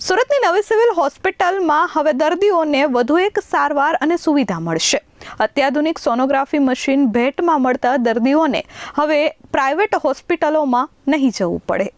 સુરતની નવી સિવિલ હોસ્પિટલમાં હવે દર્દીઓને વધુ એક સારવાર અને સુવિધા મળશે। અત્યાધુનિક સોનોગ્રાફી મશીન ભેટમાં મળતા દર્દીઓને હવે પ્રાઇવેટ હોસ્પિટલોમાં નહીં જવું પડે।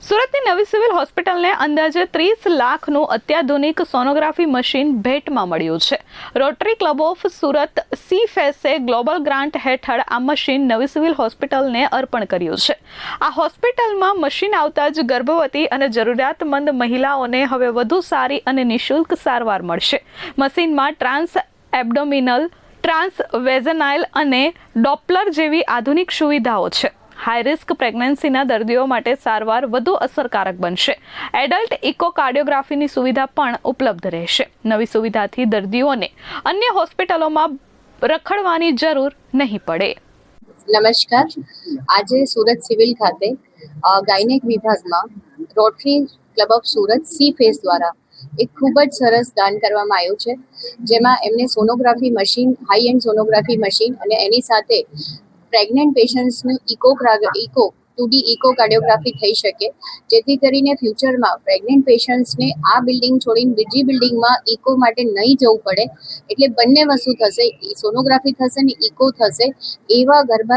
સુરતની નવી સિવિલ હોસ્પિટલને અંદાજે 30 લાખનું અત્યાધુનિક સોનોગ્રાફી મશીન ભેટમાં મળ્યું છે। રોટરી ક્લબ ઓફ સુરત સીફેસે ગ્લોબલ ગ્રાન્ટ હેઠળ આ મશીન નવી સિવિલ હોસ્પિટલને અર્પણ કર્યું છે। આ હોસ્પિટલમાં મશીન આવતા જ ગર્ભવતી અને જરૂરિયાતમંદ મહિલાઓને હવે વધુ સારી અને નિઃશુલ્ક સારવાર મળશે। મશીનમાં ટ્રાન્સ એબ્ડોમિનલ, ટ્રાન્સ વેઝનાઇલ અને ડોપ્લર જેવી આધુનિક સુવિધાઓ છે। હાઈ રિસ્ક પ્રેગ્નન્સીના દર્દીઓ માટે સારવાર વધુ અસરકારક બનશે। એડલ્ટ ઇકોકાર્ડિયોગ્રાફીની સુવિધા પણ ઉપલબ્ધ રહેશે। નવી સુવિધાથી દર્દીઓને અન્ય હોસ્પિટલોમાં રખડવાની જરૂર નહીં પડે। નમસ્કાર, આજે સુરત સિવિલ ખાતે ગાયનેક વિભાગમાં rotary Club of Surat C face દ્વારા એક ખૂબ જ સરસ દાન કરવામાં આવ્યું છે, જેમાં એમને sonography machine, high and sonography machine અને એની સાથે પ્રેગ્નન્ટ પેશન્ટ્સનું ઇકો 2D ઇકોકાર્ડિયોગ્રાફી થઈ શકે, જેથી કરીને ફ્યુચરમાં પ્રેગ્નન્ટ પેશન્ટ્સને આ બિલ્ડિંગ છોડીને બીજી બિલ્ડિંગમાં ઇકો માટે નહીં જવું પડે। એટલે બંને વસ્તુ થશે, સોનોગ્રાફી થશે ને ઇકો થશે। એવા ગર્ભ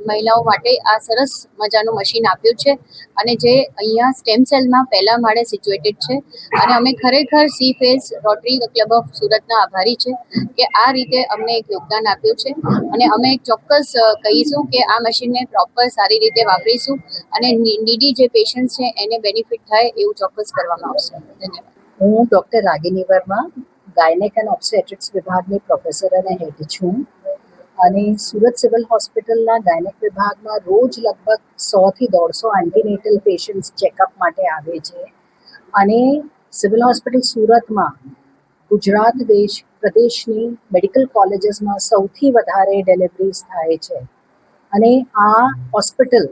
મહિલાઓ માટે આ સરસ મજાનું મશીન આપ્યું છે અને જે અહીંયા સ્ટેમ સેલમાં પહેલા માળે સિચ્યુએટેડ છે। અને અમે ખરેખર C face rotary Club of સુરતના આભારી છે કે આ રીતે અમને એક યોગદાન આપ્યું છે અને અમે ચોક્કસ કહીશું કે આ મશીનને પ્રોપર સારી રીતે વાપરીશું અને નીડી જે પેશન્ટ છે એને બેનિફિટ થાય એવું ચોક્કસ કરવામાં આવશે। ધન્યવાદ। હું doctor Ragini Verma, gynaec and obstetrics વિભાગની પ્રોફેસર અને હેડ છું અને સુરત સિવિલ હોસ્પિટલના ગાયનેક વિભાગમાં રોજ લગભગ 100 થી 150 એન્ટીનેટલ પેશન્ટ્સ ચેકઅપ માટે આવે છે અને સિવિલ હોસ્પિટલ સુરતમાં ગુજરાત પ્રદેશની મેડિકલ કોલેજીસમાં સૌથી વધારે ડિલિવરીઝ થાય છે અને આ હોસ્પિટલ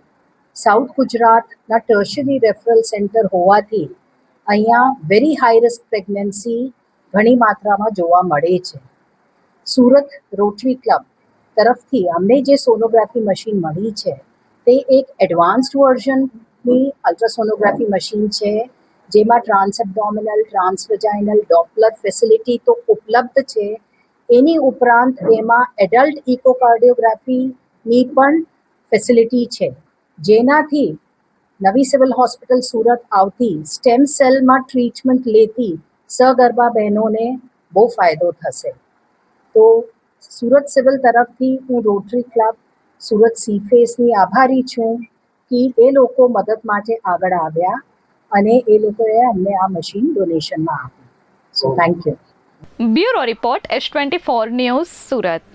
સાઉથ ગુજરાતના ટર્શરી રેફરલ સેન્ટર હોવાથી અહીંયા વેરી હાઈ રિસ્ક પ્રેગ્નન્સી ઘણી માત્રામાં જોવા મળે છે। સુરત રોટરી ક્લબ તરફથી અમને જે સોનોગ્રાફી મશીન મળી છે તે એક એડવાન્સ્ડ વર્ઝનની અલ્ટ્રાસોનોગ્રાફી મશીન છે, જેમાં trans abdominal, trans વેજાઇનલ, Doppler facility તો ઉપલબ્ધ છે। એની ઉપરાંત એમાં એડલ્ટ ઇકોકાર્ડિયોગ્રાફીની પણ ફેસિલિટી છે, જેનાથી નવી સિવિલ હોસ્પિટલ સુરત આવતી સ્ટેમ સેલમાં ટ્રીટમેન્ટ લેતી સગર્ભા બહેનોને બહુ ફાયદો થશે। તો સુરત સિવિલ તરફથી હું રોટરી ક્લબ સુરત સી ફેસની આભારી છું કે એ લોકો મદદ માટે આગળ આવ્યા અને એ લોકોએ અમને આ મશીન ડોનેશનમાં આપ્યું। So thank you. Bureau report S24 news Surat.